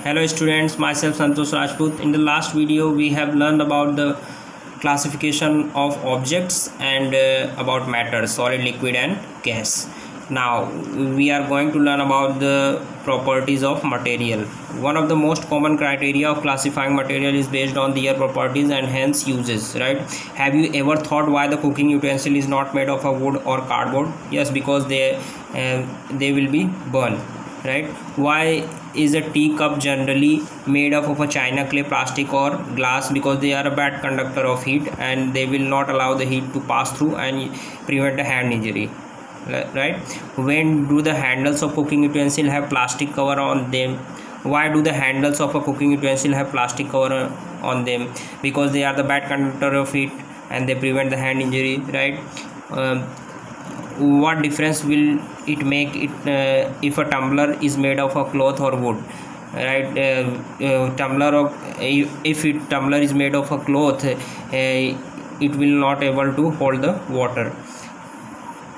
Hello students, myself Santosh Rajput. In the last video we have learned about the classification of objects and about matter, solid, liquid and gas. Now we are going to learn about the properties of material. One of the most common criteria of classifying material is based on their properties and hence uses, right? Have you ever thought why the cooking utensil is not made of a wood or cardboard? Yes, because they will be burned, right? Why is a teacup generally made up of a china, clay, plastic or glass? Because they are a bad conductor of heat and they will not allow the heat to pass through and prevent a hand injury, right? When do the handles of cooking utensil have plastic cover on them? Why do the handles of a cooking utensil have plastic cover on them? Because they are the bad conductor of heat and they prevent the hand injury, right? What difference will it make if a tumbler is made of a cloth or wood, right? If tumbler is made of a cloth, it will not able to hold the water.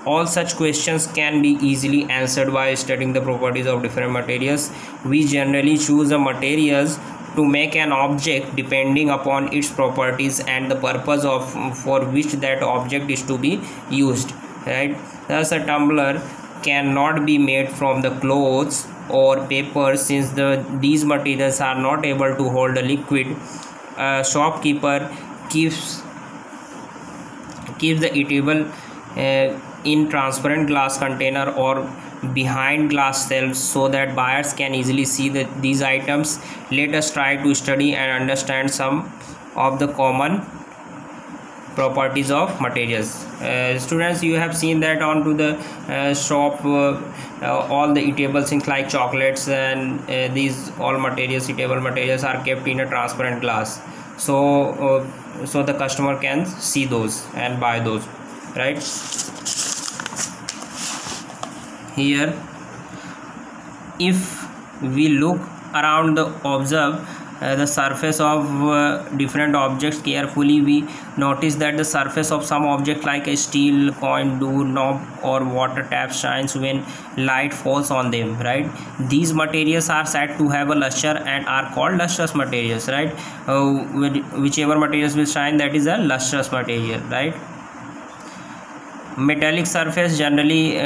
All such questions can be easily answered by studying the properties of different materials. We generally choose the materials to make an object depending upon its properties and the purpose for which that object is to be used, right? Thus a tumbler cannot be made from the clothes or paper since these materials are not able to hold a liquid. A shopkeeper keeps the eatable in transparent glass container or behind glass shelves so that buyers can easily see these items. Let us try to study and understand some of the common properties of materials. Students, you have seen that onto the shop all the eatable things like chocolates and these all materials, eatable materials are kept in a transparent glass, so the customer can see those and buy those, right? Here if we look around the observe the surface of different objects carefully, we notice that the surface of some object like a steel coin, door knob or water tap shines when light falls on them, right? These materials are said to have a luster and are called lustrous materials, right? Whichever materials will shine, that is a lustrous material, right? Metallic surface generally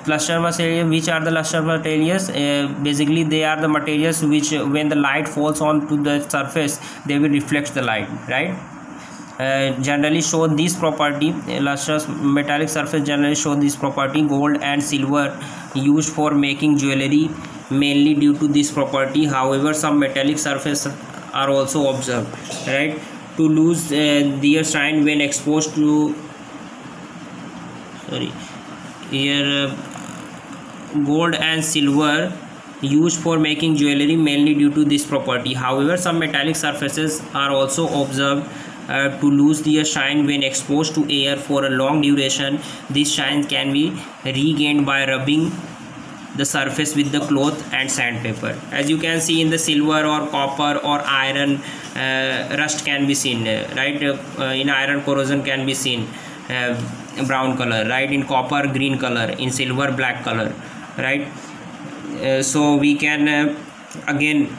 luster material. Which are the luster materials? Basically they are the materials which when the light falls onto the surface they will reflect the light, right? Generally show this property. Lustrous metallic surface generally show this property. Gold and silver used for making jewelry mainly due to this property. However, some metallic surface are also observed, right, to lose their shine when exposed to gold and silver used for making jewelry mainly due to this property. However, some metallic surfaces are also observed to lose their shine when exposed to air for a long duration. This shine can be regained by rubbing the surface with the cloth and sandpaper. As you can see in the silver or copper or iron, rust can be seen, right? In iron, corrosion can be seen, brown color, right? In copper, green color. In silver, black color, right? So we can again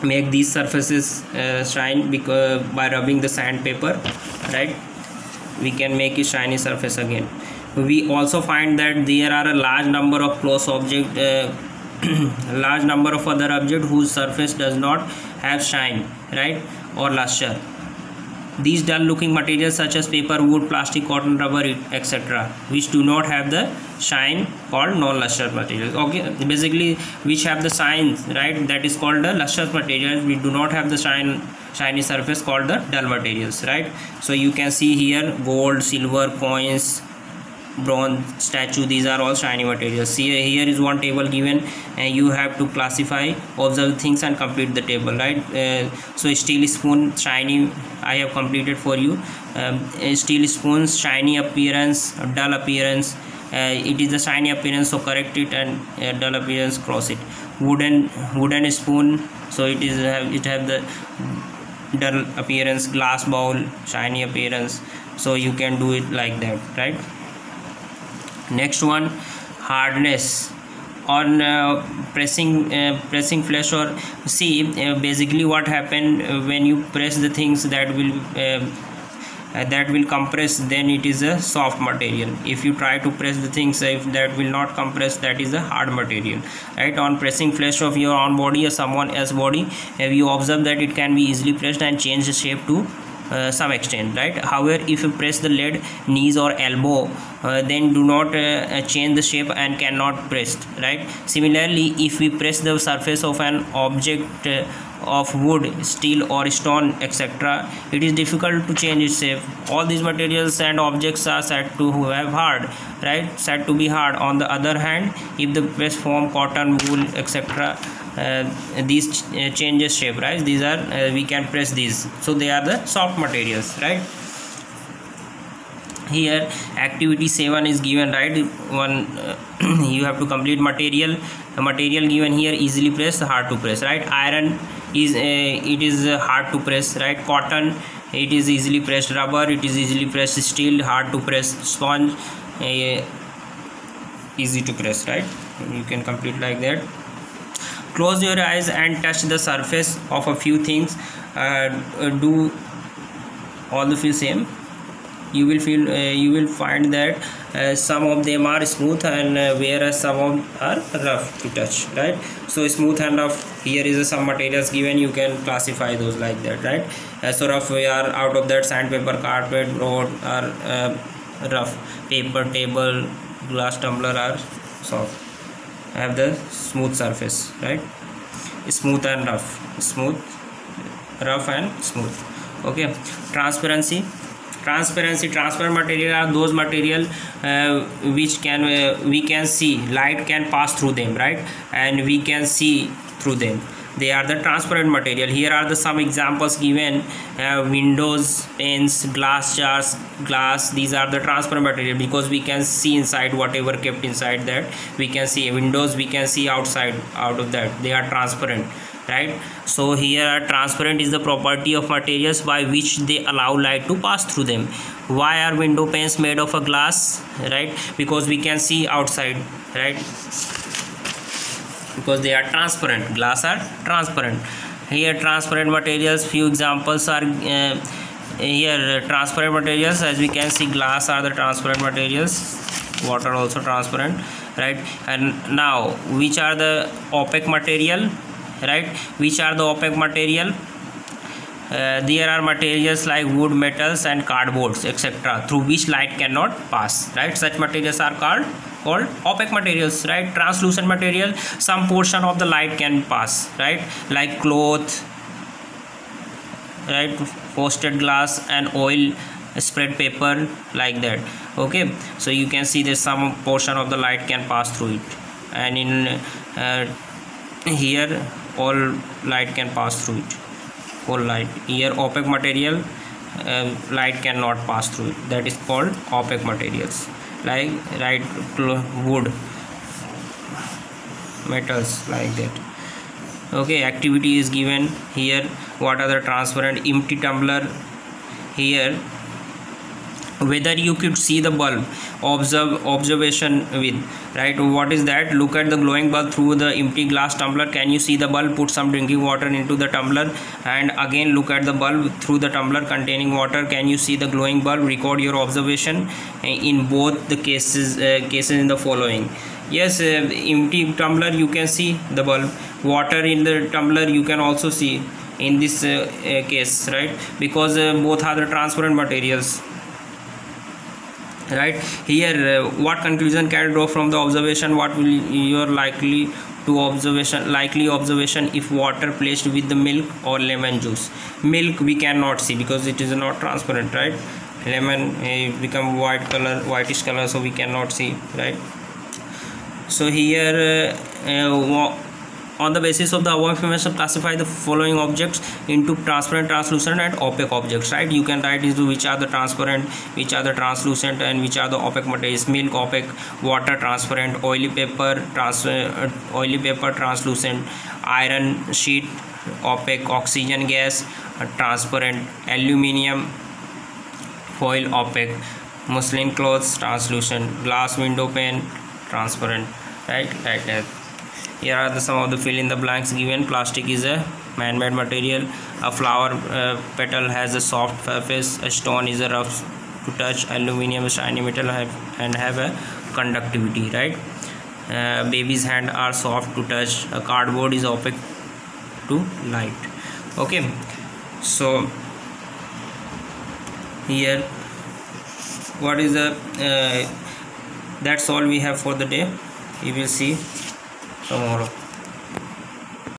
make these surfaces shine because by rubbing the sandpaper, right? We can make a shiny surface again. We also find that there are a large number of close object large number of other objects whose surface does not have shine, right, or luster. These dull looking materials such as paper, wood, plastic, cotton, rubber, etc., which do not have the shine, called non-lustrous materials. Okay, basically which have the shines, right, that is called the lustrous materials. We do not have the shiny surface, called the dull materials, right? So you can see here gold, silver, coins, bronze statue, these are all shiny materials. See, here is one table given and you have to classify, observe things and complete the table, right? So steel spoon, shiny, I have completed for you. Steel spoons, shiny appearance, dull appearance. It is the shiny appearance, so correct it, and dull appearance, cross it. Wooden spoon, so it have the dull appearance. Glass bowl, shiny appearance, so you can do it like that, right? Next one, hardness. on pressing flash, or see basically what happened when you press the things that will compress, then it is a soft material. If you try to press the things, if that will not compress, that is a hard material, right? On pressing flesh of your own body or someone else's body, have you observed that it can be easily pressed and change the shape to some extent, right? However, if you press the leg, knees or elbow, then do not change the shape and cannot press, right? Similarly, if we press the surface of an object of wood, steel or stone, etc., it is difficult to change its shape. All these materials and objects are said to have hard, right? Said to be hard. On the other hand, if the press form cotton, wool, etc., these changes shape, right? These are we can press these, so they are the soft materials, right? Here activity 7 is given, right? One you have to complete material. The material given here, easily pressed, hard to press, right? Iron is it is hard to press, right? Cotton, it is easily pressed. Rubber, it is easily pressed. Steel, hard to press. Sponge, easy to press, right? You can complete like that. Close your eyes and touch the surface of a few things. Do all the few same. You will find that some of them are smooth, and whereas some of them are rough to touch, right? So smooth and rough, here is some materials given, you can classify those like that, right? So rough, we are out of that, sandpaper, carpet, road are rough, paper, table, glass tumbler are soft, have the smooth surface, right? Smooth and rough, smooth, rough and smooth. Okay. Transparency, transparent material are those material which can we can see, light can pass through them, right? And we can see through them. They are the transparent material. Here are the some examples given. Windows, pens, glass jars, glass, these are the transparent material, because we can see inside whatever kept inside that. We can see windows, we can see outside out of that, they are transparent, right? So here transparent is the property of materials by which they allow light to pass through them. Why are window panes made of a glass, right? Because we can see outside, right? Because they are transparent, glass are transparent. Here transparent materials, few examples are here. Transparent materials, as we can see, glass are the transparent materials, water also transparent, right? And now, which are the opaque material, right? Which are the opaque material? There are materials like wood, metals and cardboards, etc., through which light cannot pass, right? Such materials are called opaque materials, right? Translucent material, some portion of the light can pass, right? Like cloth, right? Frosted glass and oil spread paper, like that. Okay, so you can see that some portion of the light can pass through it, and in here all light can pass through it, whole light. Here opaque material, light cannot pass through it, that is called opaque materials, like right, wood, metals, like that. Okay, activity is given here. What are the transparent? Empty tumbler. Here, whether you could see the bulb, observation with, right? What is that? Look at the glowing bulb through the empty glass tumbler. Can you see the bulb? Put some drinking water into the tumbler and again look at the bulb through the tumbler containing water. Can you see the glowing bulb? Record your observation in both the cases in the following. Yes, empty tumbler you can see the bulb, water in the tumbler you can also see in this case, right? Because both are the transparent materials, right? Here what conclusion can you draw from the observation? What will your likely observation if water placed with the milk or lemon juice? Milk we cannot see because it is not transparent, right? Lemon become whitish color, so we cannot see, right? So here on the basis of the above information, classify the following objects into transparent, translucent and opaque objects, right? You can write into which are the transparent, which are the translucent and which are the opaque materials. Milk opaque, water transparent, oily paper translucent, iron sheet opaque, oxygen gas transparent, aluminium foil opaque, muslin clothes translucent, glass window pane transparent, right? Here are some of the fill in the blanks given. Plastic is a man-made material. A flower petal has a soft surface. A stone is a rough to touch. Aluminium is shiny metal and have a conductivity, right? Baby's hand are soft to touch. A cardboard is opaque to light. Okay, so here what is the that's all we have for the day. We will see tomorrow.